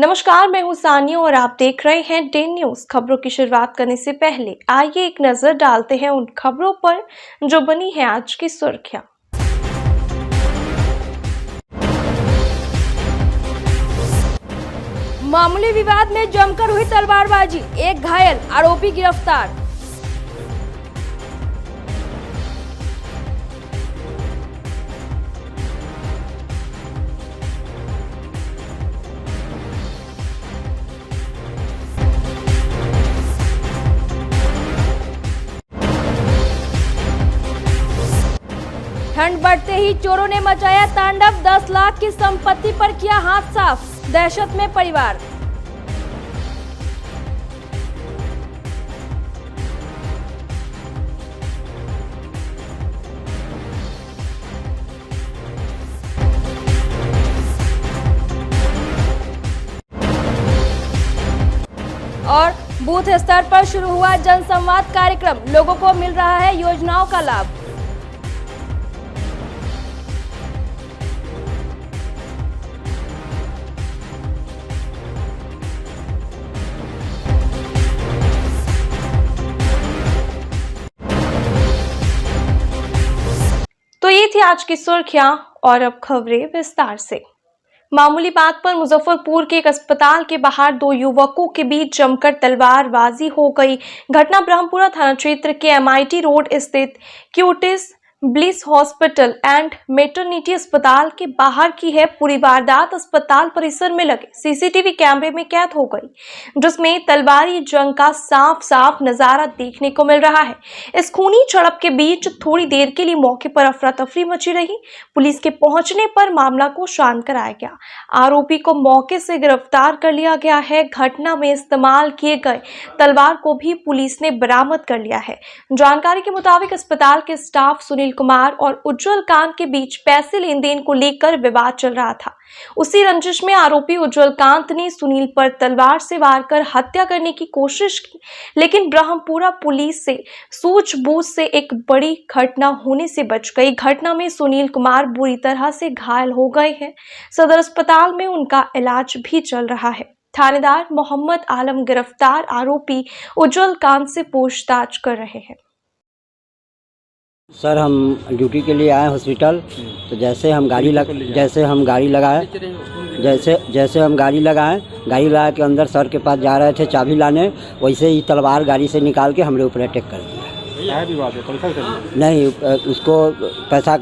नमस्कार, मैं हूं सानिया और आप देख रहे हैं डे न्यूज। खबरों की शुरुआत करने से पहले आइए एक नजर डालते हैं उन खबरों पर जो बनी है आज की सुर्खियां। मामूली विवाद में जमकर हुई तलवारबाजी, एक घायल, आरोपी गिरफ्तार। ठंड बढ़ते ही चोरों ने मचाया तांडव, 10 लाख की संपत्ति पर किया हाथ साफ, दहशत में परिवार। और बूथ स्तर पर शुरू हुआ जनसंवाद कार्यक्रम, लोगों को मिल रहा है योजनाओं का लाभ। तो ये थी आज की सुर्खियां और अब खबरें विस्तार से। मामूली बात पर मुजफ्फरपुर के एक अस्पताल के बाहर दो युवकों के बीच जमकर तलवारबाजी हो गई। घटना ब्रह्मपुरा थाना क्षेत्र के MIT रोड स्थित Cutis bliss hospital and maternity अस्पताल के बाहर की है। पूरी वारदात अस्पताल परिसर में लगे CCTV कैमरे में कैद हो गई, जिसमें तलवारी जंग का साफ साफ नजारा देखने को मिल रहा है। इस खूनी झड़प के बीच थोड़ी देर के लिए मौके पर अफरा तफरी मची रही। पुलिस के पहुंचने पर मामला को शांत कराया गया। आरोपी को मौके से गिरफ्तार कर लिया गया है। घटना में इस्तेमाल किए गए तलवार को भी पुलिस ने बरामद कर लिया है। जानकारी के मुताबिक अस्पताल के स्टाफ सुनील कुमार और उज्जवल कांत के बीच पैसे लेन देन को लेकर विवाद चल रहा था। उसी रंजिश में आरोपी उज्जवल कांत ने सुनील पर तलवार से वार कर हत्या करने की कोशिश की, लेकिन ब्रह्मपुरा पुलिस से सूझबूझ से एक बड़ी घटना होने से बच गई। घटना में सुनील कुमार बुरी तरह से घायल हो गए हैं। सदर अस्पताल में उनका इलाज भी चल रहा है। थानेदार मोहम्मद आलम गिरफ्तार आरोपी उज्जवल कांत से पूछताछ कर रहे हैं। सर, हम ड्यूटी के लिए आए हॉस्पिटल, तो जैसे हम गाड़ी लगाए गाड़ी लगा के अंदर सर के पास जा रहे थे चाबी लाने, वैसे ही तलवार गाड़ी से निकाल के हमारे ऊपर अटैक कर दिया। नहीं, उसको पैसा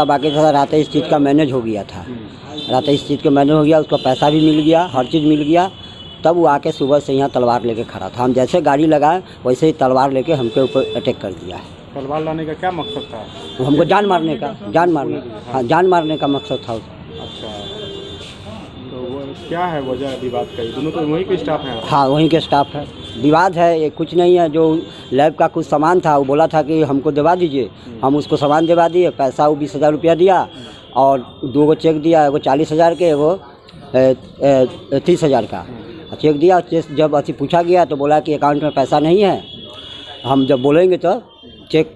बाकी था। रात इस चीज़ का मैनेज हो गया था, उसको पैसा भी मिल गया, हर चीज़ मिल गया। तब वो आके सुबह से यहाँ तलवार लेके खड़ा था। हम जैसे गाड़ी लगाए वैसे ही तलवार लेके हमके ऊपर अटैक कर दिया है। तलवार लाने का क्या मकसद था? वो हमको जान मारने का मकसद था। अच्छा, तो वो क्या है वजह विवाद का? दोनों तो वहीं के स्टाफ हैं? हाँ, वहीं के स्टाफ है। विवाद है, ये कुछ नहीं है। जो लैब का कुछ सामान था वो बोला था कि हमको दिलवा दीजिए, हम उसको सामान दिलवा दिए। पैसा वो 20,000 रुपया दिया और 2 चेक दिया, एगो 40,000 के, एगो 30,000 का चेक दिया। जब अति पूछा गया तो बोला कि अकाउंट में पैसा नहीं है, हम जब बोलेंगे तो चेक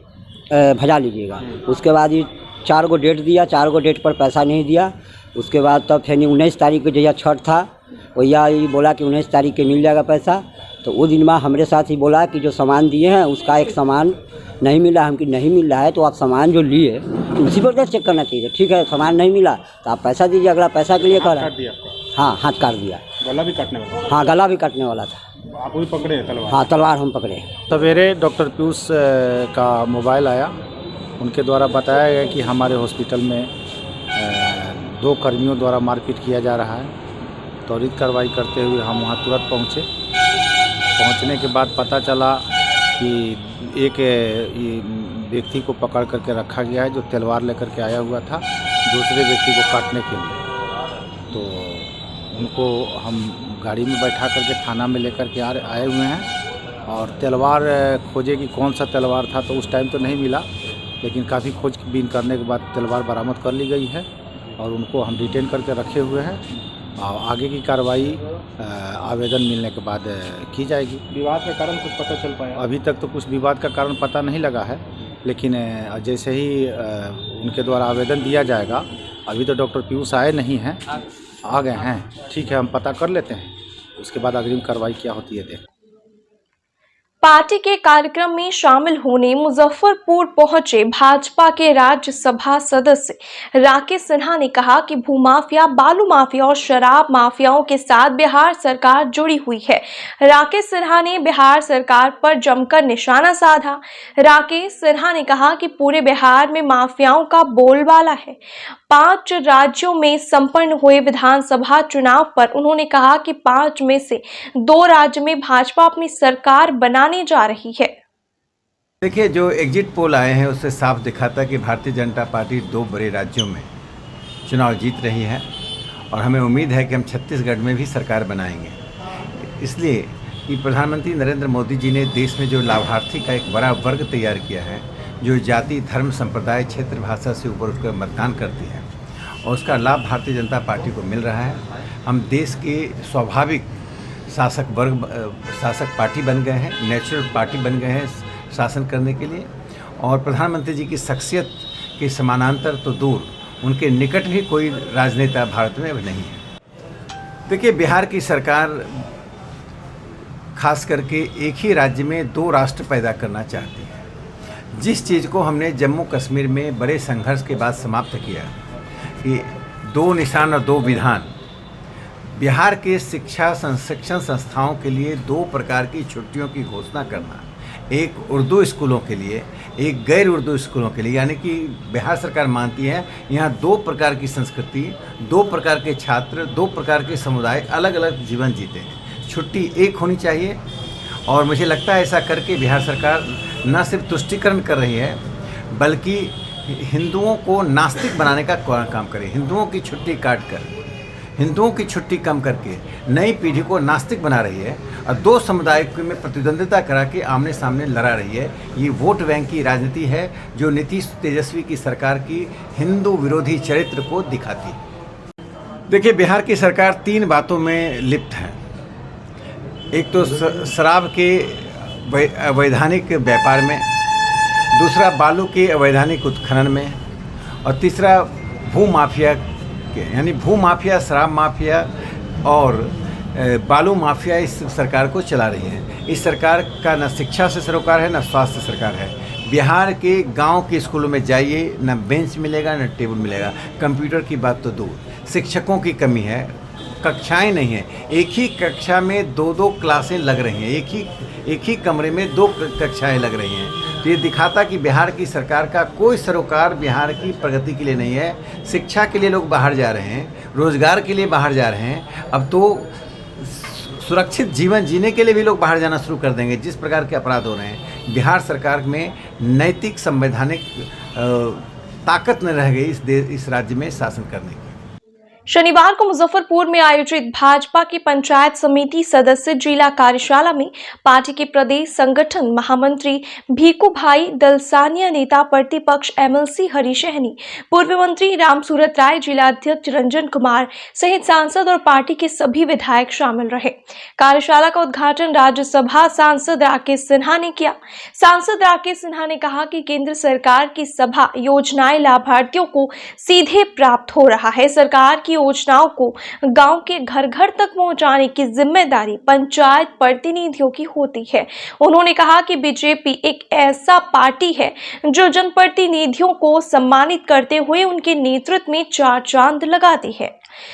भजा लीजिएगा। उसके बाद ये 4 गो डेट दिया, 4 गो डेट पर पैसा नहीं दिया। उसके बाद तब फिर 19 तारीख को जैसा छठ था, वैया ये बोला कि 19 तारीख के मिल जाएगा पैसा। तो वो दिन में हमारे साथ ही बोला कि जो सामान दिए हैं उसका एक सामान नहीं मिला। हमको नहीं मिल रहा है तो आप सामान जो लिए तो उसी पर चेक करना चाहिए। ठीक है, सामान नहीं मिला तो आप पैसा दीजिए, अगला पैसा के लिए कह रहा है। हाँ, हाथ काट दिया। गला भी काटने वाला? हाँ, गला भी काटने वाला था। आप वही पकड़े तलवार? हाँ, तलवार हम पकड़े। सवेरे डॉक्टर पीयूष का मोबाइल आया, उनके द्वारा बताया गया कि हमारे हॉस्पिटल में 2 कर्मियों द्वारा मारपीट किया जा रहा है। त्वरित कार्रवाई करते हुए हम वहां तुरंत पहुंचने के बाद पता चला कि एक व्यक्ति को पकड़ करके रखा गया है जो तलवार लेकर के आया हुआ था दूसरे व्यक्ति को काटने के लिए। तो उनको हम गाड़ी में बैठा करके थाना में लेकर के आए हुए हैं और तलवार खोजे कि कौन सा तलवार था, तो उस टाइम तो नहीं मिला, लेकिन काफ़ी खोजबीन करने के बाद तलवार बरामद कर ली गई है और उनको हम डिटेन करके रखे हुए हैं। और आगे की कार्रवाई आवेदन मिलने के बाद की जाएगी। विवाद का कारण कुछ पता चल पाया? अभी तक तो कुछ विवाद का कारण पता नहीं लगा है, लेकिन जैसे ही उनके द्वारा आवेदन दिया जाएगा, अभी तो डॉक्टर पीयूष आए नहीं हैं, आ गए हैं, ठीक है, हम पता कर लेते हैं, उसके बाद अग्रिम कार्रवाई क्या होती है देख। पार्टी के कार्यक्रम में शामिल होने मुजफ्फरपुर पहुंचे भाजपा के राज्यसभा सदस्य राकेश सिन्हा ने कहा कि भूमाफिया, बालू माफिया और शराब माफियाओं के साथ बिहार सरकार जुड़ी हुई है। राकेश सिन्हा ने बिहार सरकार पर जमकर निशाना साधा। राकेश सिन्हा ने कहा कि पूरे बिहार में माफियाओं का बोलबाला है। 5 राज्यों में संपन्न हुए विधानसभा चुनाव पर उन्होंने कहा कि 5 में से 2 राज्य में भाजपा अपनी सरकार बनाने जा रही है। देखिए, जो एग्जिट पोल आए हैं उससे साफ दिखाता है कि भारतीय जनता पार्टी 2 बड़े राज्यों में चुनाव जीत रही है और हमें उम्मीद है कि हम छत्तीसगढ़ में भी सरकार बनाएंगे। इसलिए कि प्रधानमंत्री नरेंद्र मोदी जी ने देश में जो लाभार्थी का एक बड़ा वर्ग तैयार किया है, जो जाति, धर्म, संप्रदाय, क्षेत्र, भाषा से ऊपर उठकर मतदान करती है, और उसका लाभ भारतीय जनता पार्टी को मिल रहा है। हम देश के स्वाभाविक शासक पार्टी बन गए हैं, नेचुरल पार्टी बन गए हैं शासन करने के लिए, और प्रधानमंत्री जी की शख्सियत के समानांतर तो दूर, उनके निकट भी कोई राजनेता भारत में अब नहीं है। देखिए, बिहार की सरकार खास करके एक ही राज्य में 2 राष्ट्र पैदा करना चाहती है। जिस चीज़ को हमने जम्मू कश्मीर में बड़े संघर्ष के बाद समाप्त किया कि 2 निशान और 2 विधान, बिहार के शिक्षण संस्थाओं के लिए 2 प्रकार की छुट्टियों की घोषणा करना, एक उर्दू स्कूलों के लिए, एक गैर उर्दू स्कूलों के लिए। यानी कि बिहार सरकार मानती है यहाँ 2 प्रकार की संस्कृति, 2 प्रकार के छात्र, 2 प्रकार के समुदाय अलग अलग जीवन जीते हैं। छुट्टी एक होनी चाहिए, और मुझे लगता है ऐसा करके बिहार सरकार न सिर्फ तुष्टीकरण कर रही है, बल्कि हिंदुओं को नास्तिक बनाने का काम करे। हिंदुओं की छुट्टी काट कर, हिंदुओं की छुट्टी कम करके नई पीढ़ी को नास्तिक बना रही है और 2 समुदाय में प्रतिद्वंदिता करा के आमने सामने लड़ा रही है। ये वोट बैंक की राजनीति है जो नीतीश तेजस्वी की सरकार की हिंदू विरोधी चरित्र को दिखाती है। देखिए, बिहार की सरकार 3 बातों में लिप्त है। एक तो शराब के अवैधानिक व्यापार में, दूसरा बालू के अवैधानिक उत्खनन में, और तीसरा भूमाफिया के, यानी भूमाफिया, शराब माफिया और बालू माफिया इस सरकार को चला रही है। इस सरकार का न शिक्षा से सरोकार है, न स्वास्थ्य सरकार है। बिहार के गांव के स्कूलों में जाइए, न बेंच मिलेगा, न टेबल मिलेगा। कंप्यूटर की बात तो दूर, शिक्षकों की कमी है, कक्षाएं नहीं हैं। एक ही कक्षा में 2-2 क्लासें लग रही हैं, एक ही कमरे में 2 कक्षाएं लग रही हैं। तो ये दिखाता कि बिहार की सरकार का कोई सरोकार बिहार की प्रगति के लिए नहीं है। शिक्षा के लिए लोग बाहर जा रहे हैं, रोजगार के लिए बाहर जा रहे हैं, अब तो सुरक्षित जीवन जीने के लिए भी लोग बाहर जाना शुरू कर देंगे। जिस प्रकार के अपराध हो रहे हैं, बिहार सरकार में नैतिक संवैधानिक ताकत न रह गई इस राज्य में शासन करने की। शनिवार को मुजफ्फरपुर में आयोजित भाजपा की पंचायत समिति सदस्य जिला कार्यशाला में पार्टी के प्रदेश संगठन महामंत्री भीखू भाई दलसानिया, नेता प्रतिपक्ष एमएलसी हरी सहनी, पूर्व मंत्री रामसूरत राय, जिला अध्यक्ष रंजन कुमार सहित सांसद और पार्टी के सभी विधायक शामिल रहे। कार्यशाला का उद्घाटन राज्यसभा सांसद राकेश सिन्हा ने किया। सांसद राकेश सिन्हा ने कहा कि केंद्र सरकार की सभा योजनाएं लाभार्थियों को सीधे प्राप्त हो रहा है। सरकार की योजनाओं को गांव के घर घर तक पहुंचाने की जिम्मेदारी पंचायत प्रतिनिधियों की होती है। उन्होंने कहा कि बीजेपी एक ऐसा पार्टी है जो जनप्रतिनिधियों को सम्मानित करते हुए उनके नेतृत्व में 4 चांद लगाती है।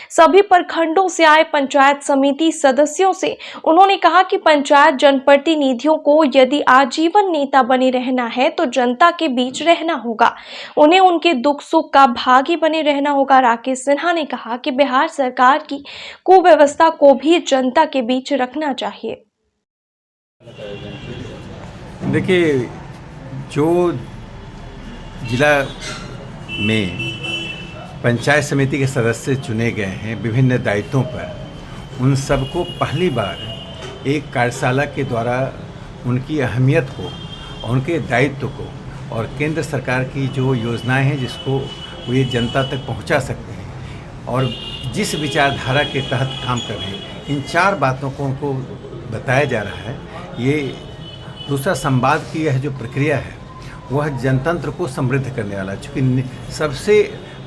सभी प्रखंडों से आए पंचायत समिति सदस्यों से उन्होंने कहा कि पंचायत जनप्रतिनिधियों को यदि आजीवन नेता बने रहना है तो जनता के बीच रहना होगा, उन्हें उनके दुख सुख का भागी बने रहना होगा। राकेश सिन्हा ने कहा कि बिहार सरकार की कुव्यवस्था को भी जनता के बीच रखना चाहिए। देखिए, जो जिला में पंचायत समिति के सदस्य चुने गए हैं विभिन्न दायित्वों पर, उन सबको पहली बार एक कार्यशाला के द्वारा उनकी अहमियत को और उनके दायित्व को और केंद्र सरकार की जो योजनाएं हैं जिसको वो ये जनता तक पहुंचा सकते हैं और जिस विचारधारा के तहत काम कर रहे हैं, इन 4 बातों को उनको बताया जा रहा है। ये दूसरा संवाद की यह जो प्रक्रिया है वह जनतंत्र को समृद्ध करने वाला है। चूँकि सबसे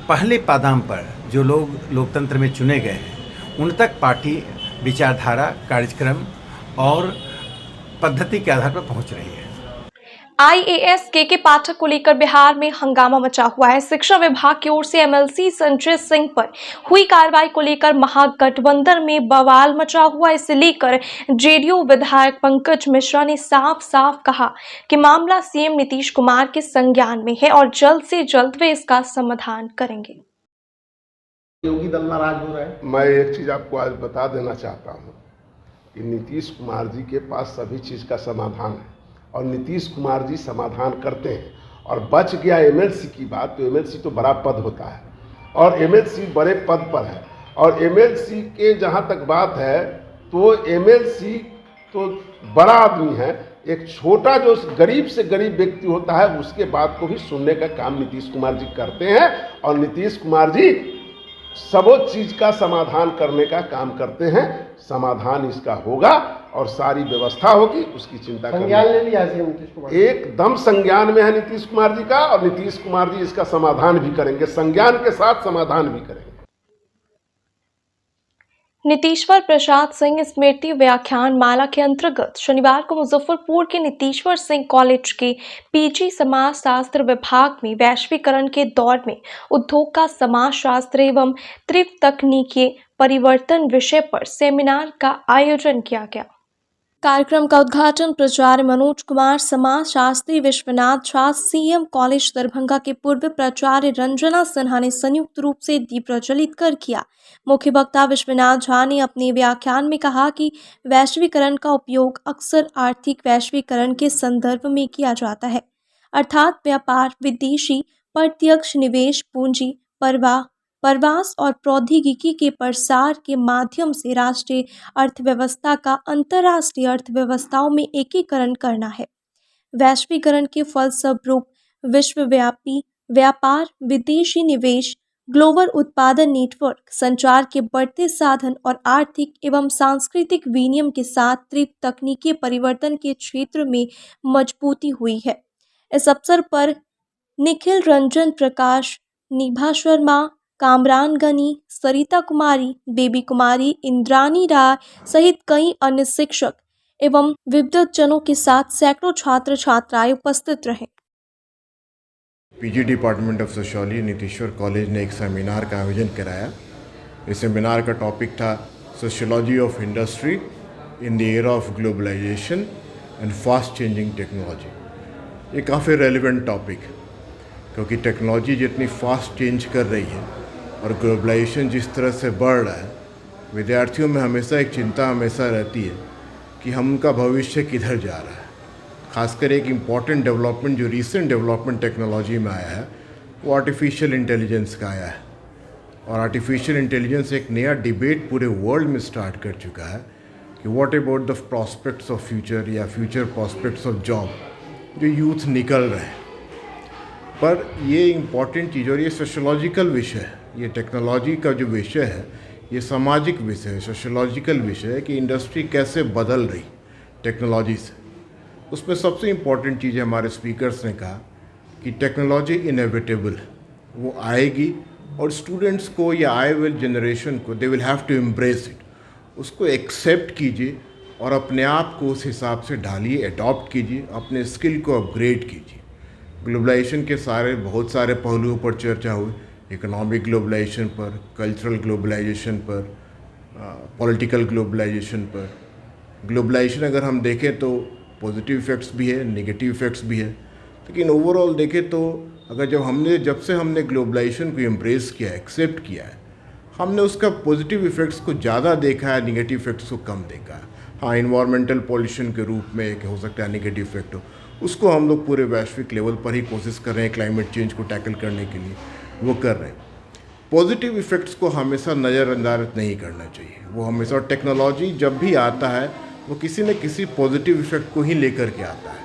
पहले पादाम पर जो लोग लोकतंत्र में चुने गए हैं उन तक पार्टी विचारधारा, कार्यक्रम और पद्धति के आधार पर पहुंच रही है। आईएएस के पाठक को लेकर बिहार में हंगामा मचा हुआ है। शिक्षा विभाग की ओर से एमएलसी संजय सिंह पर हुई कार्रवाई को लेकर महागठबंधन में बवाल मचा हुआ। इसे लेकर जेडीयू विधायक पंकज मिश्रा ने साफ साफ कहा कि मामला सीएम नीतीश कुमार के संज्ञान में है और जल्द से जल्द वे इसका समाधान करेंगे। योगी दल नाराज हो रहा है। मैं एक चीज आपको आज बता देना चाहता हूँ कि नीतीश कुमार जी के पास सभी चीज का समाधान है और नीतीश कुमार जी समाधान करते हैं। और बच गया एमएलसी की बात, तो एमएलसी तो बड़ा पद होता है और एमएलसी बड़े पद पर है। और एमएलसी के जहाँ तक बात है तो एमएलसी तो बड़ा आदमी है, एक छोटा जो गरीब से गरीब व्यक्ति होता है उसके बात को भी सुनने का काम नीतीश कुमार जी करते हैं। और नीतीश कुमार जी सबो चीज का समाधान करने का काम करते हैं। समाधान इसका होगा और सारी व्यवस्था होगी, उसकी चिंता संज्ञान ले लिया सीएम नीतीश कुमार, एकदम संज्ञान में है नीतीश कुमार जी का। और नीतीश कुमार जी इसका समाधान भी करेंगे, संज्ञान के साथ समाधान भी करेंगे। नीतीश्वर प्रसाद सिंह स्मृति व्याख्यान माला के अंतर्गत शनिवार को मुजफ्फरपुर के नीतीश्वर सिंह कॉलेज के पीजी समाज शास्त्र विभाग में वैश्वीकरण के दौर में उद्योग का समाज शास्त्र एवं तीव्र तकनीकी परिवर्तन विषय पर सेमिनार का आयोजन किया गया। कार्यक्रम का उद्घाटन प्राचार्य मनोज कुमार, समाज शास्त्री विश्वनाथ झा, सीएम कॉलेज दरभंगा के पूर्व प्राचार्य रंजना सिन्हा ने संयुक्त रूप से दीप प्रज्वलित कर किया। मुख्य वक्ता विश्वनाथ झा ने अपने व्याख्यान में कहा कि वैश्वीकरण का उपयोग अक्सर आर्थिक वैश्वीकरण के संदर्भ में किया जाता है, अर्थात व्यापार, विदेशी प्रत्यक्ष निवेश, पूंजी प्रवास और प्रौद्योगिकी के प्रसार के माध्यम से राष्ट्रीय अर्थव्यवस्था का अंतर्राष्ट्रीय अर्थव्यवस्थाओं में एकीकरण करना है। वैश्वीकरण के फलस्वरूप विश्वव्यापी व्यापार, विदेशी निवेश, ग्लोबल उत्पादन नेटवर्क, संचार के बढ़ते साधन और आर्थिक एवं सांस्कृतिक विनिमय के साथ तीव्र तकनीकी परिवर्तन के क्षेत्र में मजबूती हुई है। इस अवसर पर निखिल रंजन प्रकाश, निभा शर्मा, कामरान गनी, सरिता कुमारी, बेबी कुमारी, इंद्रानी राय सहित कई अन्य शिक्षक एवं विद्वज्जनों के साथ सैकड़ों छात्र छात्राएं उपस्थित रहे। PG department of sociology Nitishwar college ने एक सेमिनार का आयोजन कराया। इस सेमिनार का टॉपिक था sociology of industry in the era of globalisation and fast changing technology. ये काफ़ी रेलिवेंट टॉपिक है क्योंकि टेक्नोलॉजी जितनी फास्ट चेंज कर रही है और ग्लोबलाइजेशन जिस तरह से बढ़ रहा है, विद्यार्थियों में हमेशा एक चिंता हमेशा रहती है कि हम उनका भविष्य किधर जा रहा है। खासकर एक इम्पॉर्टेंट डेवलपमेंट जो रीसेंट डेवलपमेंट टेक्नोलॉजी में आया है वो आर्टिफिशियल इंटेलिजेंस का आया है। और आर्टिफिशियल इंटेलिजेंस एक नया डिबेट पूरे वर्ल्ड में स्टार्ट कर चुका है कि what about the prospects of future या फ्यूचर प्रॉस्पेक्ट्स ऑफ जॉब जो यूथ निकल रहे हैं। पर ये इम्पॉर्टेंट चीज़ और ये सोशोलॉजिकल विषय है, ये टेक्नोलॉजी का जो विषय है ये सामाजिक विषय है, सोशोलॉजिकल विषय है कि इंडस्ट्री कैसे बदल रही टेक्नोलॉजी से। उसमें सबसे इम्पॉर्टेंट चीज़ है, हमारे स्पीकर्स ने कहा कि टेक्नोलॉजी इनएविटेबल है, वो आएगी और स्टूडेंट्स को या आए हुए जनरेशन को they will have to embrace it, उसको एक्सेप्ट कीजिए और अपने आप को उस हिसाब से ढालिए, अडॉप्ट कीजिए, अपने स्किल को अपग्रेड कीजिए। ग्लोबलाइजेशन के बहुत सारे पहलुओं पर चर्चा हुई, इकोनॉमिक ग्लोबलाइजेशन पर, कल्चरल ग्लोबलाइजेशन पर, पॉलिटिकल ग्लोबलाइजेशन पर। ग्लोबलाइजेशन अगर हम देखें तो पॉजिटिव इफ़ेक्ट्स भी है, नेगेटिव इफ़ेक्ट्स भी है, लेकिन ओवरऑल देखें तो अगर जब से हमने ग्लोबलाइजेशन को एम्ब्रेस किया, एक्सेप्ट किया है, हमने उसका पॉजिटिव इफ़ेक्ट्स को ज़्यादा देखा है, नेगेटिव इफ़ेक्ट्स को कम देखा है। हाँ, इन्वायरमेंटल पॉल्यूशन के रूप में एक हो सकता है नेगेटिव इफ़ेक्ट हो, उसको हम लोग पूरे वैश्विक लेवल पर ही कोशिश कर रहे हैं क्लाइमेट चेंज को टैकल करने के लिए, वो कर रहे हैं। पॉजिटिव इफ़ेक्ट्स को हमेशा नज़रअंदाज नहीं करना चाहिए, वो हमेशा, और टेक्नोलॉजी जब भी आता है वो किसी न किसी पॉजिटिव इफ़ेक्ट को ही लेकर के आता है।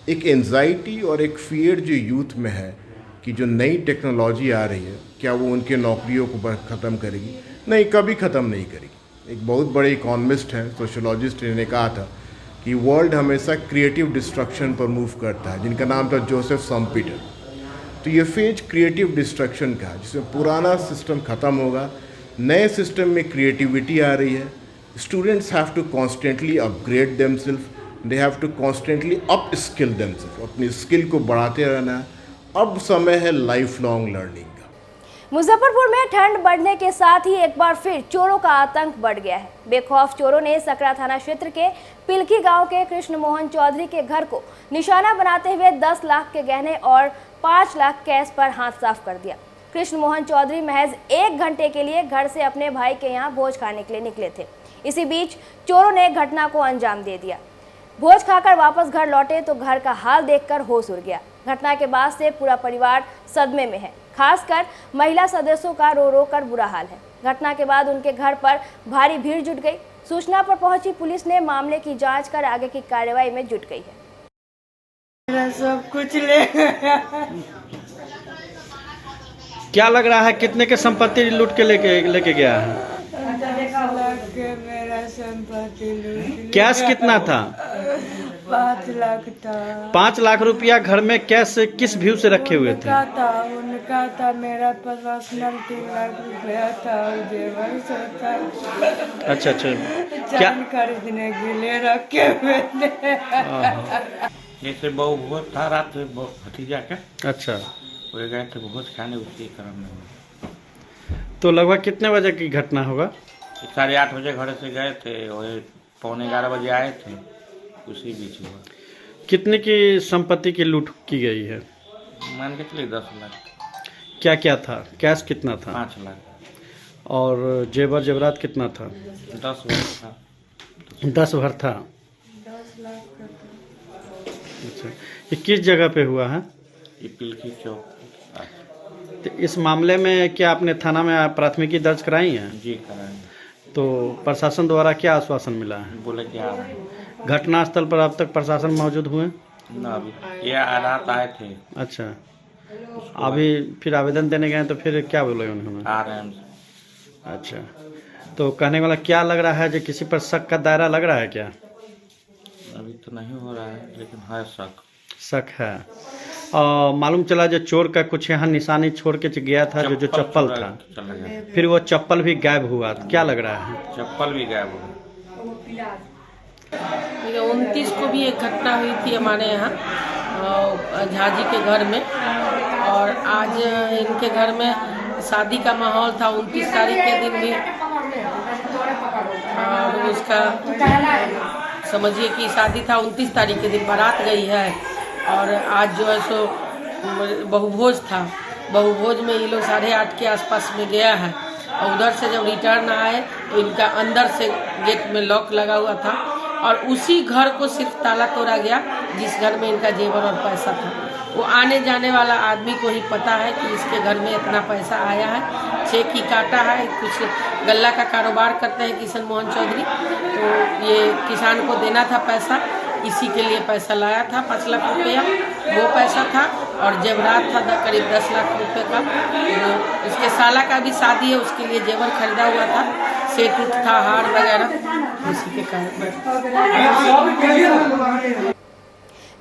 एक एंजाइटी और एक फियर जो यूथ में है कि जो नई टेक्नोलॉजी आ रही है क्या वो उनके नौकरियों को ख़त्म करेगी? नहीं, कभी ख़त्म नहीं करेगी। एक बहुत बड़े इकोनॉमिस्ट हैं, सोशोलॉजिस्ट ने कहा था कि वर्ल्ड हमेशा क्रिएटिव डिस्ट्रक्शन पर मूव करता है, जिनका नाम था जोसेफ सम्पीटर। तो ये फेज क्रिएटिव डिस्ट्रक्शन का है, जिसमें पुराना सिस्टम ख़त्म होगा, नए सिस्टम में क्रिएटिविटी आ रही है। Students have to constantly upgrade themselves, they have to constantly up skill themselves, अपनी स्किल को बढ़ाते रहना है। अब समय है लाइफ लॉन्ग लर्निंग का। मुजफ्फरपुर में ठंड बढ़ने के साथ ही एक बार फिर चोरों का आतंक बढ़ गया है। बेखौफ चोरों ने सकरा थाना क्षेत्र के पिलखी गांव के कृष्ण मोहन चौधरी के घर को निशाना बनाते हुए 10 लाख के गहने और 5 लाख कैश पर हाथ साफ कर दिया। कृष्ण मोहन चौधरी महज 1 घंटे के लिए घर से अपने भाई के यहाँ भोज खाने के लिए निकले थे। इसी बीच चोरों ने घटना को अंजाम दे दिया। भोज खाकर वापस घर लौटे तो घर का हाल देखकर होश उड़ गया। घटना के बाद से पूरा परिवार सदमे में है। खासकर महिला सदस्यों का रो रो कर बुरा हाल है। घटना के बाद उनके घर पर भारी भीड़ जुट गई। सूचना पर पहुंची पुलिस ने मामले की जांच कर आगे की कार्रवाई में जुट गई है। मेरा सब कुछ ले गया। क्या लग रहा है कितने के संपत्ति लूट के लेके गया है? मेरा संपत्ति लूट। कैश कितना था? 5 लाख था। 5 लाख रुपया घर में कैश किस व्यू से रखे हुए थे? उनका था। मेरा पर्सनल 3 लाख रुपया था और जेवर से था। अच्छा क्या खरीदने के लिए रखे हुए थे। जैसे बहु भोज था रात में भतीजा का। अच्छा, वो गए थे भोज खाने, उसके क्रम में। तो लगभग कितने बजे की घटना होगा? 8:30 बजे घर से गए थे, वही 11:45 बजे आए थे, उसी बीच हुआ। कितने की संपत्ति की लूट की गई है? मान के चलिए 10 लाख। क्या क्या था? कैश कितना था? 5 लाख। और जेवर जेवरात कितना था? 10 भर था। 10 भर था। 10 लाख का था। अच्छा, ये किस जगह पे हुआ है? ये पिलखी चौक। तो इस मामले में क्या आपने थाना में प्राथमिकी दर्ज कराई है? जी कराई। तो प्रशासन द्वारा क्या आश्वासन मिला है? बोले कि आ रहे हैं। घटनास्थल पर अब तक प्रशासन मौजूद हुए? ना, अभी ये रात आए थे। अच्छा, अभी फिर आवेदन देने गए तो फिर क्या बोले उन्होंने? आ रहे हैं। अच्छा, तो कहने वाला क्या लग रहा है, जो किसी पर शक का दायरा लग रहा है क्या? अभी तो नहीं हो रहा है, लेकिन है शक है। मालूम चला जो चोर का कुछ यहाँ निशानी छोड़ के गया था, जो चप्पल था, फिर वो चप्पल भी गायब हुआ। क्या लग रहा है? चप्पल भी गायब हुआ। 29 को भी एक घटना हुई थी हमारे यहाँ झाजी के घर में, और आज इनके घर में शादी का माहौल था। 29 तारीख के दिन भी, और उसका समझिए कि शादी था 29 तारीख के दिन, बारात गई है, और आज जो है सो बहुभोज था। बहुभोज में ये लोग 8:30 के आसपास में गया है, और उधर से जब रिटर्न आए तो इनका अंदर से गेट में लॉक लगा हुआ था, और उसी घर को सिर्फ ताला तोड़ा गया जिस घर में इनका जेवर और पैसा था। वो आने जाने वाला आदमी को ही पता है कि इसके घर में इतना पैसा आया है। चेक ही काटा है। कुछ गल्ला का कारोबार करते हैं कृष्ण मोहन चौधरी, तो ये किसान को देना था पैसा, इसी के लिए पैसा लाया था 5 लाख रुपया, वो पैसा था, और जेवरात था करीब 10 लाख रुपए का। वो इसके साला का भी शादी है, उसके लिए जेवर खरीदा हुआ था, सेट उठ था, हार वगैरह, उसी के कारण।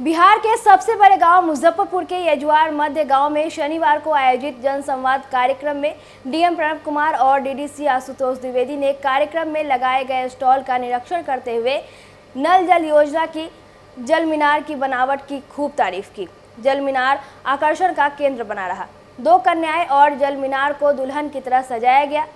बिहार के सबसे बड़े गांव मुजफ्फरपुर के यजुआर मध्य गांव में शनिवार को आयोजित जनसंवाद कार्यक्रम में डीएम प्रणव कुमार और डीडीसी आशुतोष द्विवेदी ने कार्यक्रम में लगाए गए स्टॉल का निरीक्षण करते हुए नल जल योजना की जल मीनार की बनावट की खूब तारीफ की। जल मीनार आकर्षण का केंद्र बना रहा। 2 कन्याएं और जल मीनार को दुल्हन की तरह सजाया गया,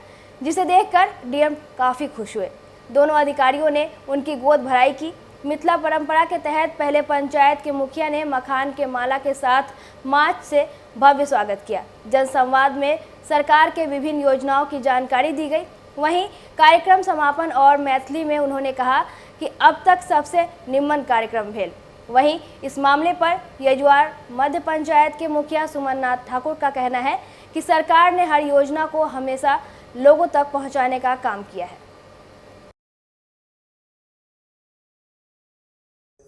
जिसे देखकर डीएम काफ़ी खुश हुए। दोनों अधिकारियों ने उनकी गोद भराई की। मिथिला परंपरा के तहत पहले पंचायत के मुखिया ने मखान के माला के साथ मार्च से भव्य स्वागत किया। जनसंवाद में सरकार के विभिन्न योजनाओं की जानकारी दी गई। वहीं कार्यक्रम समापन और मैथिली में उन्होंने कहा कि अब तक सबसे निम्न कार्यक्रम भेल। वहीं इस मामले पर यजुआर मध्य पंचायत के मुखिया सुमन नाथ ठाकुर का कहना है कि सरकार ने हर योजना को हमेशा लोगों तक पहुंचाने का काम किया है।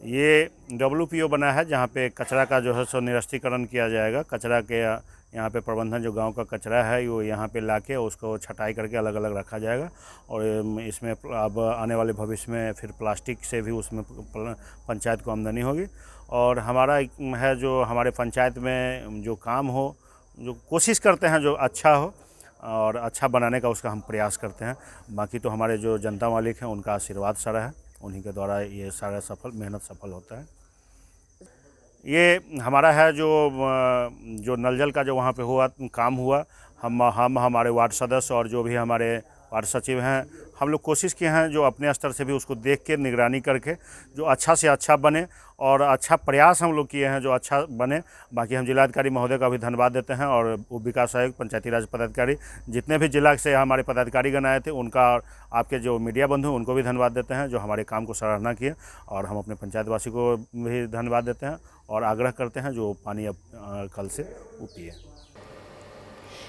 ये WPO बना है, जहाँ पे कचरा का जो है सो निरस्तीकरण किया जाएगा। कचरा के यहाँ पे प्रबंधन, जो गांव का कचरा है वो यहाँ पे लाके उसको छटाई करके अलग अलग रखा जाएगा। और इसमें अब आने वाले भविष्य में फिर प्लास्टिक से भी उसमें पंचायत को आमदनी होगी। और हमारा है जो हमारे पंचायत में जो काम हो, जो कोशिश करते हैं जो अच्छा हो और अच्छा बनाने का उसका हम प्रयास करते हैं। बाकी तो हमारे जो जनता मालिक हैं उनका आशीर्वाद सारा है, उन्हीं के द्वारा ये सारा मेहनत सफल होता है। ये हमारा है जो नल जल का जो वहाँ पे काम हुआ, हम हमारे वार्ड सदस्य और जो भी हमारे वार्ड सचिव हैं, हम लोग कोशिश किए हैं जो अपने स्तर से भी उसको देख के निगरानी करके जो अच्छा से अच्छा बने और अच्छा प्रयास हम लोग किए हैं जो अच्छा बने। बाकी हम जिलाधिकारी महोदय का भी धन्यवाद देते हैं और उप विकास आयुक्त, पंचायती राज पदाधिकारी, जितने भी जिला से हमारे पदाधिकारीगण आए थे उनका और आपके जो मीडिया बंधु उनको भी धन्यवाद देते हैं जो हमारे काम को सराहना किए। और हम अपने पंचायतवासी को भी धन्यवाद देते हैं और आग्रह करते हैं जो पानी अब कल से वो पिए।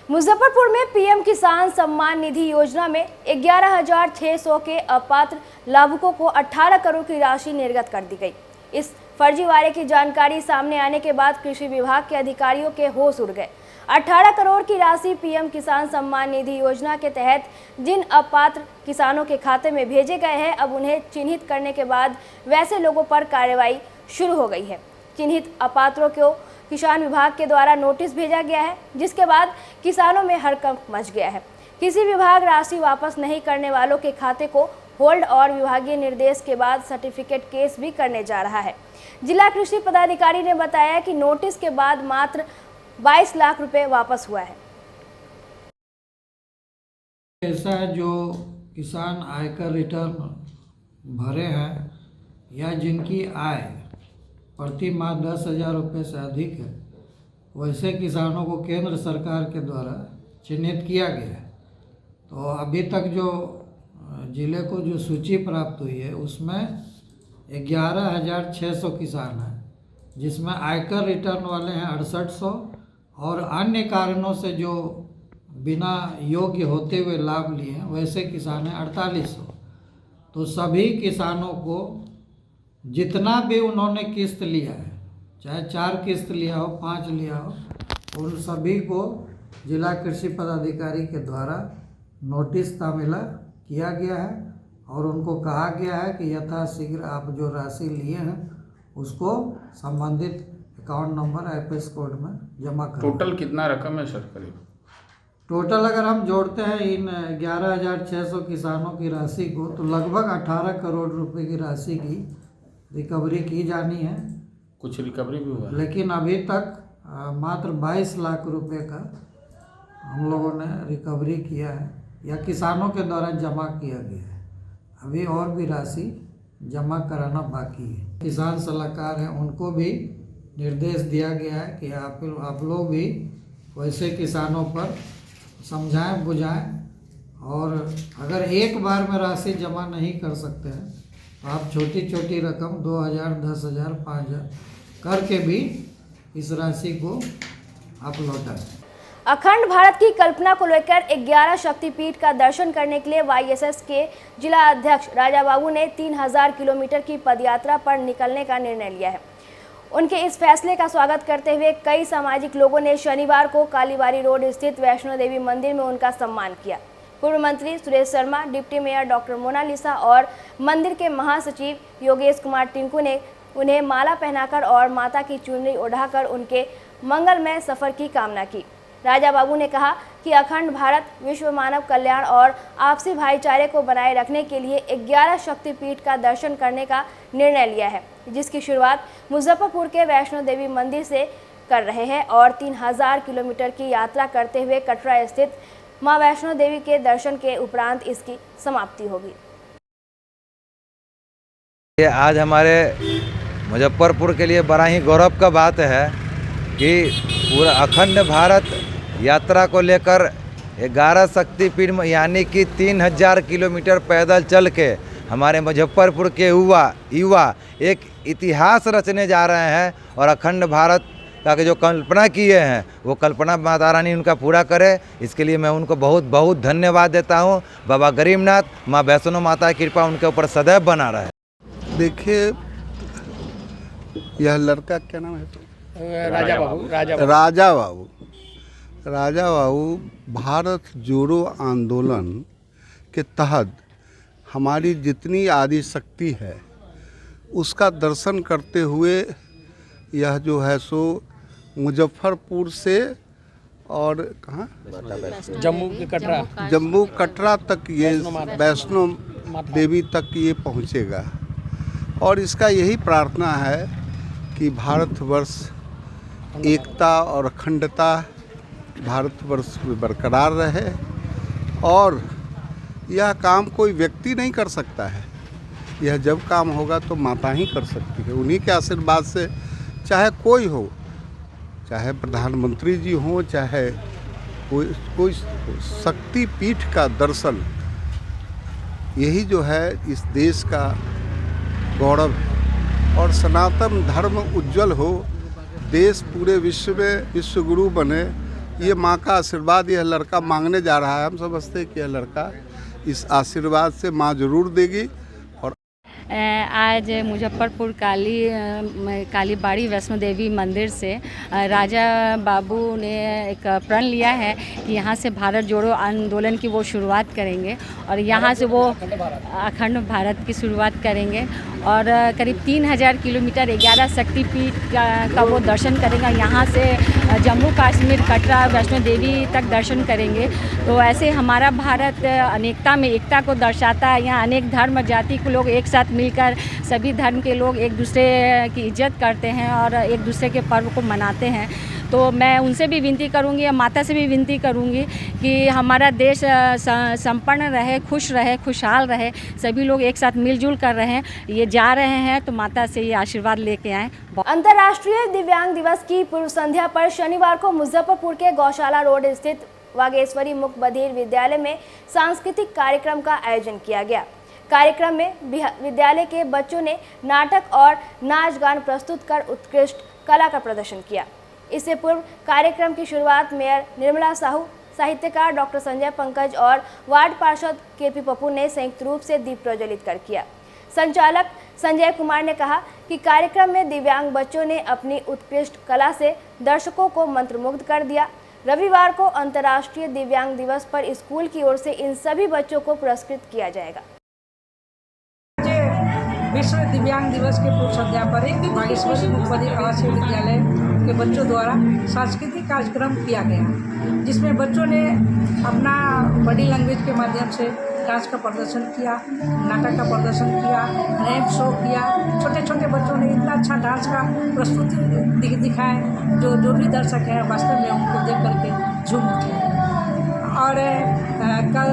मुजफ्फरपुर में पीएम किसान सम्मान निधि योजना में 11,600 के अपात्र लाभुकों को 18 करोड़ की राशि निर्गत कर दी गई। इस फर्जीवाड़े की जानकारी सामने आने के बाद कृषि विभाग के अधिकारियों के होश उड़ गए। 18 करोड़ की राशि पीएम किसान सम्मान निधि योजना के तहत जिन अपात्र किसानों के खाते में भेजे गए हैं, अब उन्हें चिन्हित करने के बाद वैसे लोगों पर कार्रवाई शुरू हो गई है। चिन्हित अपात्रों को किसान विभाग के द्वारा नोटिस भेजा गया है, जिसके बाद किसानों में हड़कंप मच गया है। किसी विभाग राशि वापस नहीं करने वालों के खाते को होल्ड और विभागीय निर्देश के बाद सर्टिफिकेट केस भी करने जा रहा है। जिला कृषि पदाधिकारी ने बताया कि नोटिस के बाद मात्र 22 लाख रुपए वापस हुआ है। ऐसा है जो किसान आयकर रिटर्न भरे हैं या जिनकी आय प्रति माह 10,000 रुपये से अधिक है, वैसे किसानों को केंद्र सरकार के द्वारा चिन्हित किया गया है। तो अभी तक जो जिले को जो सूची प्राप्त हुई है उसमें 11,600 किसान हैं, जिसमें आयकर रिटर्न वाले हैं 6800 और अन्य कारणों से जो बिना योग्य होते हुए लाभ लिए हैं वैसे किसान हैं 4800। तो सभी किसानों को जितना भी उन्होंने किस्त लिया है, चाहे 4 किस्त लिया हो, 5 लिया हो, उन सभी को जिला कृषि पदाधिकारी के द्वारा नोटिस तामीला किया गया है और उनको कहा गया है कि यथाशीघ्र आप जो राशि लिए हैं उसको संबंधित अकाउंट नंबर IFS कोड में जमा करें। टोटल कितना रकम है सर करीब? टोटल अगर हम जोड़ते हैं इन 11,600 किसानों की राशि को तो लगभग 18 करोड़ रुपए की राशि की रिकवरी की जानी है। कुछ रिकवरी भी हुआ है, लेकिन अभी तक मात्र 22 लाख रुपए का हम लोगों ने रिकवरी किया है या किसानों के द्वारा जमा किया गया है। अभी और भी राशि जमा कराना बाकी है। किसान सलाहकार हैं, उनको भी निर्देश दिया गया है कि आप लोग भी वैसे किसानों पर समझाएं बुझाएं और अगर एक बार में राशि जमा नहीं कर सकते हैं तो आप छोटी छोटी रकम 2,000, 10,000, 5,000 करके भी इस राशि को आप लौटाएं। अखंड भारत की कल्पना को लेकर 11 शक्तिपीठ का दर्शन करने के लिए YSS के जिला अध्यक्ष राजा बाबू ने 3000 किलोमीटर की पदयात्रा पर निकलने का निर्णय लिया है। उनके इस फैसले का स्वागत करते हुए कई सामाजिक लोगों ने शनिवार को कालीबाड़ी रोड स्थित वैष्णो देवी मंदिर में उनका सम्मान किया। पूर्व मंत्री Suresh Sharma, deputy mayor doctor Monalisa और मंदिर के महासचिव योगेश कुमार टिंकू ने उन्हें माला पहनाकर और माता की चुनरी ओढ़ाकर उनके मंगलमय सफर की कामना की। राजा बाबू ने कहा कि अखंड भारत विश्व मानव कल्याण और आपसी भाईचारे को बनाए रखने के लिए 11 शक्तिपीठ का दर्शन करने का निर्णय लिया है, जिसकी शुरुआत मुजफ्फरपुर के वैष्णो देवी मंदिर से कर रहे हैं और 3000 किलोमीटर की यात्रा करते हुए कटरा स्थित मां वैष्णो देवी के दर्शन के उपरांत इसकी समाप्ति होगी। आज हमारे मुजफ्फरपुर के लिए बड़ा ही गौरव का बात है कि पूरा अखंड भारत यात्रा को लेकर 11 शक्तिपीठ यानी कि 3000 किलोमीटर पैदल चल के हमारे मुजफ्फरपुर के युवा एक इतिहास रचने जा रहे हैं और अखंड भारत का जो कल्पना किए हैं वो कल्पना माता रानी उनका पूरा करे। इसके लिए मैं उनको बहुत बहुत धन्यवाद देता हूँ। बाबा गरीबनाथ, माँ वैष्णो माता की कृपा उनके ऊपर सदैव बना रहे। देखिए, यह लड़का क्या नाम है? राजा बाबू भारत जोड़ो आंदोलन के तहत हमारी जितनी आदि शक्ति है उसका दर्शन करते हुए यह जो है सो मुजफ्फरपुर से और कहाँ जम्मू कटरा तक ये वैष्णो देवी तक ये पहुँचेगा। और इसका यही प्रार्थना है कि भारतवर्ष एकता और अखंडता भारतवर्ष में बरकरार रहे। और यह काम कोई व्यक्ति नहीं कर सकता है, यह जब काम होगा तो माता ही कर सकती है। उन्हीं के आशीर्वाद से चाहे कोई हो, चाहे प्रधानमंत्री जी हो, चाहे कोई शक्ति पीठ का दर्शन, यही जो है इस देश का गौरव है। और सनातन धर्म उज्जवल हो, देश पूरे विश्व में विश्व गुरु बने, ये माँ का आशीर्वाद यह लड़का मांगने जा रहा है। हम समझते हैं कि यह लड़का इस आशीर्वाद से माँ जरूर देगी। और आज मुजफ्फरपुर कालीबाड़ी वैष्णो देवी मंदिर से राजा बाबू ने एक प्रण लिया है कि यहाँ से भारत जोड़ो आंदोलन की वो शुरुआत करेंगे और यहाँ से वो अखंड भारत की शुरुआत करेंगे और करीब 3000 किलोमीटर 11 शक्तिपीठ का वो दर्शन करेंगे। यहाँ से जम्मू कश्मीर कटरा वैष्णो देवी तक दर्शन करेंगे। तो ऐसे हमारा भारत अनेकता में एकता को दर्शाता है। यहाँ अनेक धर्म जाति के लोग एक साथ मिलकर सभी धर्म के लोग एक दूसरे की इज्जत करते हैं और एक दूसरे के पर्व को मनाते हैं। तो मैं उनसे भी विनती करूंगी या माता से भी विनती करूंगी कि हमारा देश संपन्न रहे, खुश रहे, खुशहाल रहे, सभी लोग एक साथ मिलजुल कर रहे। ये जा रहे हैं तो माता से ये आशीर्वाद लेके आएँ। अंतर्राष्ट्रीय दिव्यांग दिवस की पूर्व संध्या पर शनिवार को मुजफ्फरपुर के गौशाला रोड स्थित वागेश्वरी मुक्त बधिर विद्यालय में सांस्कृतिक कार्यक्रम का आयोजन किया गया। कार्यक्रम में विद्यालय के बच्चों ने नाटक और नाच गान प्रस्तुत कर उत्कृष्ट कला का प्रदर्शन किया। इससे पूर्व कार्यक्रम की शुरुआत मेयर निर्मला साहू, साहित्यकार डॉक्टर संजय पंकज और वार्ड पार्षद केपी पप्पू ने संयुक्त रूप से दीप प्रज्वलित कर किया। संचालक संजय कुमार ने कहा कि कार्यक्रम में दिव्यांग बच्चों ने अपनी उत्कृष्ट कला से दर्शकों को मंत्रमुग्ध कर दिया। रविवार को अंतर्राष्ट्रीय दिव्यांग दिवस पर स्कूल की ओर से इन सभी बच्चों को पुरस्कृत किया जाएगा। विश्व दिव्यांग दिवस के पूर्व संध्या पर वागेश्वरी मुक्त बधिर आवासीय विद्यालय के बच्चों द्वारा सांस्कृतिक कार्यक्रम किया गया, जिसमें बच्चों ने अपना बॉडी लैंग्वेज के माध्यम से डांस का प्रदर्शन किया, नाटक का प्रदर्शन किया, रैंप शो किया। छोटे छोटे बच्चों ने इतना अच्छा डांस का प्रस्तुति दिखाए जो भी दर्शक हैं वास्तव में उनको देख करके झूम उठे। और कल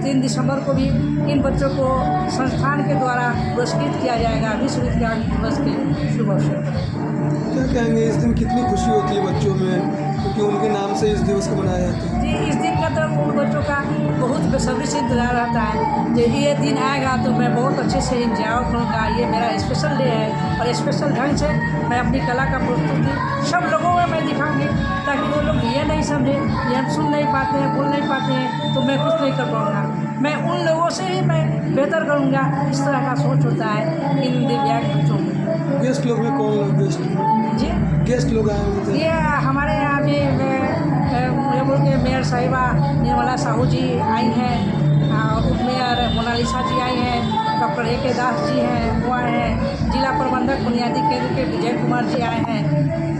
3 दिसंबर को भी इन बच्चों को संस्थान के द्वारा पुरस्कृत किया जाएगा विश्व दिव्यांग दिवस के शुभ अवसर पर। क्या कहेंगे, इस दिन कितनी खुशी होती है बच्चों में, क्योंकि उनके नाम से इस दिवस को मनाया जाता है? जी, इस दिन का तो उन बच्चों का बहुत बेसब्री से इंतजार रहता है कि ये दिन आएगा तो मैं बहुत अच्छे से एंजॉय करूँगा। ये मेरा स्पेशल डे है और स्पेशल ढंग से मैं अपनी कला का प्रस्तुति सब लोगों में मैं दिखाऊंगी, ताकि वो लोग ये नहीं समझे कि हम सुन नहीं पाते हैं, बोल नहीं पाते हैं तो मैं कुछ नहीं कर पाऊँगा। मैं उन लोगों से ही मैं बेहतर करूँगा, इस तरह का सोच होता है इन दिव्यांग बच्चों में। गेस्ट लोग में कौन लोग जी गेस्ट लोग आए हुए थे? ये हमारे यहाँ भी मुजफ्फरपुर के मेयर साहिबा निर्मला साहू जी आई हैं और उप मेयर मोनालिसा जी आई हैं, डॉक्टर ए.के. दास जी हैं वो आए हैं, जिला प्रबंधक बुनियादी केंद्र के विजय कुमार जी आए हैं।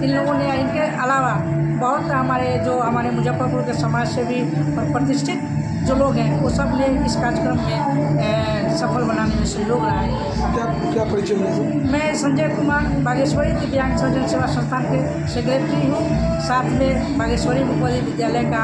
इन लोगों ने, इनके अलावा बहुत हमारे मुजफ्फरपुर के समाज सेवी और प्रतिष्ठित जो लोग हैं वो सब ने इस कार्यक्रम में सफल बनाने में सहयोग रहा है। क्या परिचय है? मैं संजय कुमार बागेश्वरी दिव्यांग सर्जन सेवा संस्थान के सेक्रेटरी हूँ, साथ में बागेश्वरी मुक्त बधिर विद्यालय का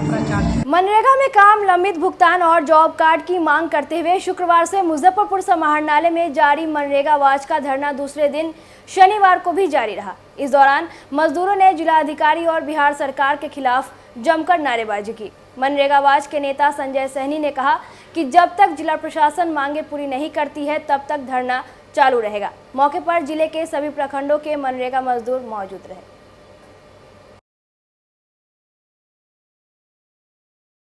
प्राचार्य। मनरेगा में काम, लंबित भुगतान और जॉब कार्ड की मांग करते हुए शुक्रवार से मुजफ्फरपुर समाहरणालय में जारी मनरेगा वाच का धरना दूसरे दिन शनिवार को भी जारी रहा। इस दौरान मजदूरों ने जिलाधिकारी और बिहार सरकार के खिलाफ जमकर नारेबाजी की। मनरेगा वाच के नेता संजय सहनी ने कहा कि जब तक जिला प्रशासन मांगे पूरी नहीं करती है तब तक धरना चालू रहेगा। मौके पर जिले के सभी प्रखंडों के मनरेगा मजदूर मौजूद रहे।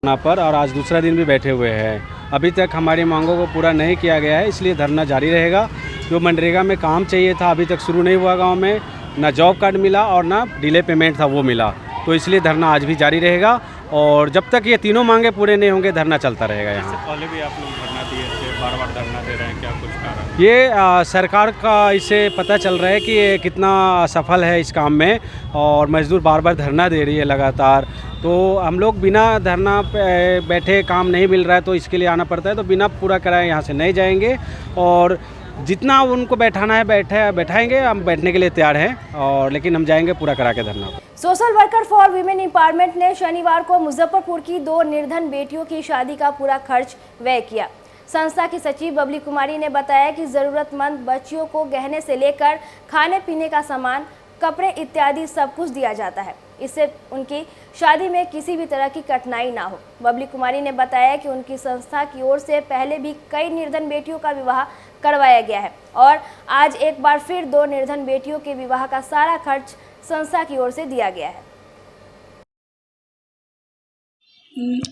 पर और आज दूसरा दिन भी बैठे हुए हैं। अभी तक हमारी मांगों को पूरा नहीं किया गया है, इसलिए धरना जारी रहेगा। जो मनरेगा में काम चाहिए था अभी तक शुरू नहीं हुआ, गांव में ना जॉब कार्ड मिला और ना डिले पेमेंट था वो मिला, तो इसलिए धरना आज भी जारी रहेगा। और जब तक ये तीनों मांगे पूरे नहीं होंगे धरना चलता रहेगा। यहाँ पहले भी आप लोग धरना दिए थे, बार बार धरना दे रहे हैं, क्या कुछ कारण? ये सरकार का इससे पता चल रहा है कि ये कितना सफल है इस काम में, और मजदूर बार बार धरना दे रही है लगातार। तो हम लोग बिना धरना पे बैठे काम नहीं मिल रहा है तो इसके लिए आना पड़ता है, तो बिना पूरा कराए यहाँ से नहीं जाएंगे, और जितना उनको बैठाना है बैठाएंगे। हम बैठने के लिए तैयार हैं, और लेकिन हम जाएंगे पूरा करा के धरना। Social worker for women empowerment ने शनिवार को मुजफ्फरपुर की 2 निर्धन बेटियों की शादी का पूरा खर्च व्यय किया। संस्था की सचिव बबली कुमारी ने बताया कि ज़रूरतमंद बच्चियों को गहने से लेकर खाने पीने का सामान, कपड़े इत्यादि सब कुछ दिया जाता है। इससे उनकी शादी में किसी भी तरह की कठिनाई ना हो। बबली कुमारी ने बताया कि उनकी संस्था की ओर से पहले भी कई निर्धन बेटियों का विवाह करवाया गया है, और आज एक बार फिर 2 निर्धन बेटियों के विवाह का सारा खर्च संस्था की ओर से दिया गया है।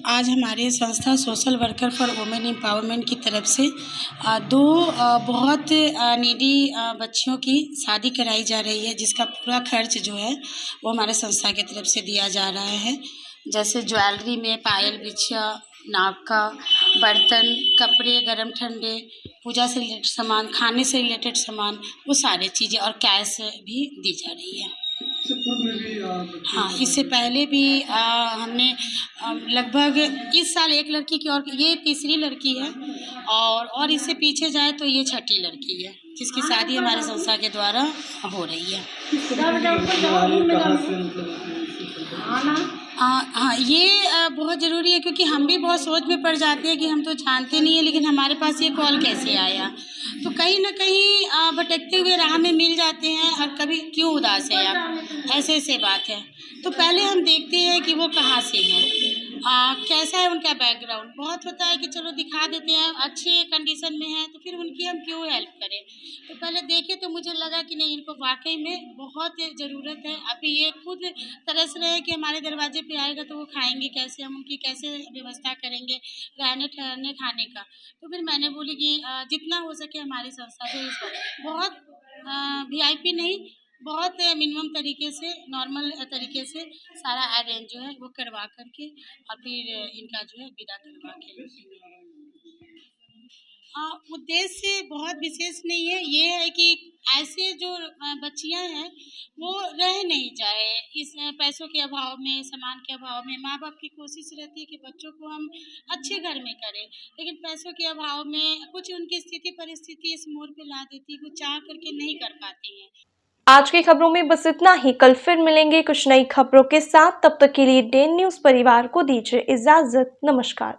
आज हमारे संस्था social worker for women empowerment की तरफ से 2 बहुत नीडी बच्चियों की शादी कराई जा रही है, जिसका पूरा खर्च जो है वो हमारे संस्था की तरफ से दिया जा रहा है। जैसे ज्वेलरी में पायल, बिछिया, नाक का, बर्तन, कपड़े गरम ठंडे, पूजा से रिलेटेड सामान, खाने से रिलेटेड सामान, वो सारी चीज़ें, और कैश भी दी जा रही है। हाँ, इससे पहले भी हमने लगभग इस साल एक लड़की की, और ये तीसरी लड़की है, और इससे पीछे जाए तो ये छठी लड़की है जिसकी शादी हमारे संस्था के द्वारा हो रही है। हाँ, ये बहुत ज़रूरी है, क्योंकि हम भी बहुत सोच में पड़ जाते हैं कि हम तो जानते नहीं है, लेकिन हमारे पास ये कॉल कैसे आया। तो कहीं ना कहीं भटकते हुए राह में मिल जाते हैं, और कभी क्यों उदास है आप, ऐसे बात है। तो पहले हम देखते हैं कि वो कहाँ से हैं, कैसा है उनका बैकग्राउंड। बहुत होता है कि चलो दिखा देते हैं, अच्छे कंडीशन में है तो फिर उनकी हम क्यों हेल्प करें। तो पहले देखे तो मुझे लगा कि नहीं, इनको वाकई में बहुत ज़रूरत है। अभी ये खुद तरस रहे हैं कि हमारे दरवाजे पे आएगा तो वो खाएंगे कैसे, हम उनकी कैसे व्यवस्था करेंगे रहने ठहरने खाने का। तो फिर मैंने बोली कि जितना हो सके हमारी संस्था से इसको बहुत VIP नहीं, बहुत मिनिमम तरीके से, नॉर्मल तरीके से सारा अरेंज जो है वो करवा करके, और फिर इनका जो है विदा करवा के। उद्देश्य बहुत विशेष नहीं है, ये है कि ऐसे जो बच्चियां हैं वो रह नहीं जाए इस पैसों के अभाव में, सामान के अभाव में। माँ बाप की कोशिश रहती है कि बच्चों को हम अच्छे घर में करें, लेकिन पैसों के अभाव में कुछ उनकी स्थिति परिस्थिति इस मोड़ पे ला देती है, कुछ चाह करके नहीं कर पाती हैं। आज की खबरों में बस इतना ही। कल फिर मिलेंगे कुछ नई खबरों के साथ। तब तक के लिए डेन न्यूज़ परिवार को दीजिए इजाजत। नमस्कार।